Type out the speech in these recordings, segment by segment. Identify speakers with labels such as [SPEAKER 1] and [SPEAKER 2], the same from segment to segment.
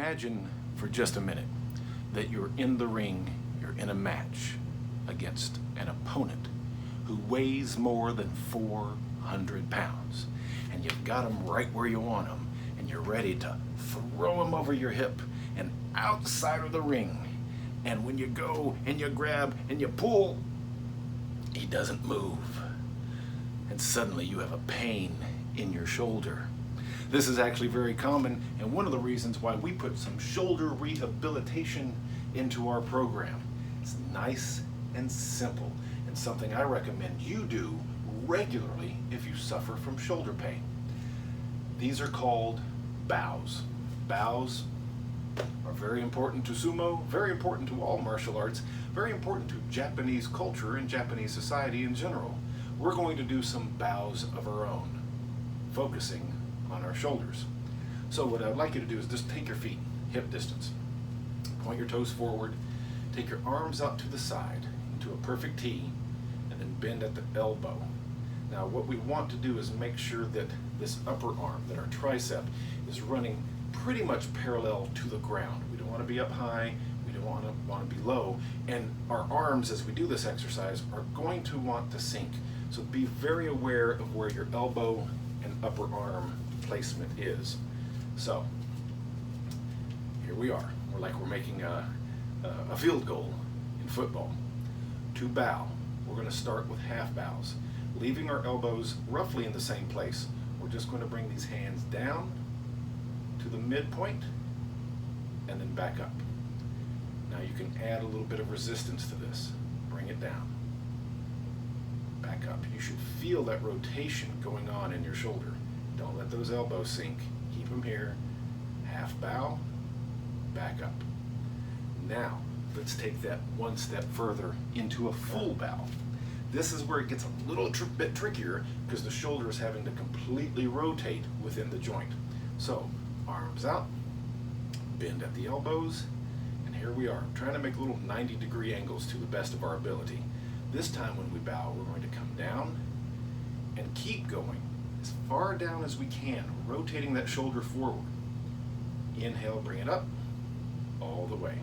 [SPEAKER 1] Imagine for just a minute that you're in the ring, you're in a match against an opponent who weighs more than 400 pounds. And you've got him right where you want him, and you're ready to throw him over your hip and outside of the ring. And when you go and you grab and you pull, he doesn't move. And suddenly you have a pain in your shoulder. This is actually very common, and one of the reasons why we put some shoulder rehabilitation into our program. It's nice and simple, and something I recommend you do regularly if you suffer from shoulder pain. These are called bows. Bows are very important to sumo, very important to all martial arts, very important to Japanese culture and Japanese society in general. We're going to do some bows of our own, focusing on our shoulders. So what I'd like you to do is just take your feet hip distance, point your toes forward, take your arms out to the side into a perfect T, and then bend at the elbow. Now what we want to do is make sure that this upper arm, that our tricep, is running pretty much parallel to the ground. We don't want to be up high, we don't want to be low, and our arms as we do this exercise are going to want to sink. So be very aware of where your elbow and upper arm placement is. So here we are. We're making a field goal in football. To bow, we're going to start with half bows, leaving our elbows roughly in the same place. We're just going to bring these hands down to the midpoint and then back up. Now you can add a little bit of resistance to this. Bring it down. Back up. You should feel that rotation going on in your shoulder. Don't let those elbows sink. Keep them here. Half bow, back up. Now, let's take that one step further into a full bow. This is where it gets a little bit trickier because the shoulder is having to completely rotate within the joint. So, arms out, bend at the elbows, and here we are, trying to make little 90-degree angles to the best of our ability. This time when we bow, we're going to come down and keep going as far down as we can, rotating that shoulder forward. Inhale, bring it up, all the way.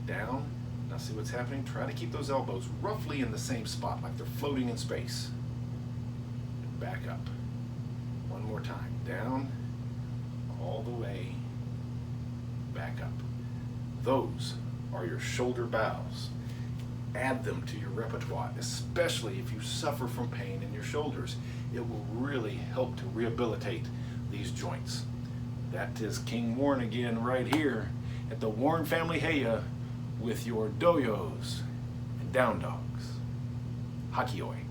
[SPEAKER 1] Down, now see what's happening? Try to keep those elbows roughly in the same spot, like they're floating in space. And back up. One more time, down, all the way, back up. Those are your shoulder bows. Add them to your repertoire, especially if you suffer from pain in your shoulders. It will really help to rehabilitate these joints. That is King Warren again right here at the Warren Family Heya with your DOHYOS and Down Dogs. Hakioi.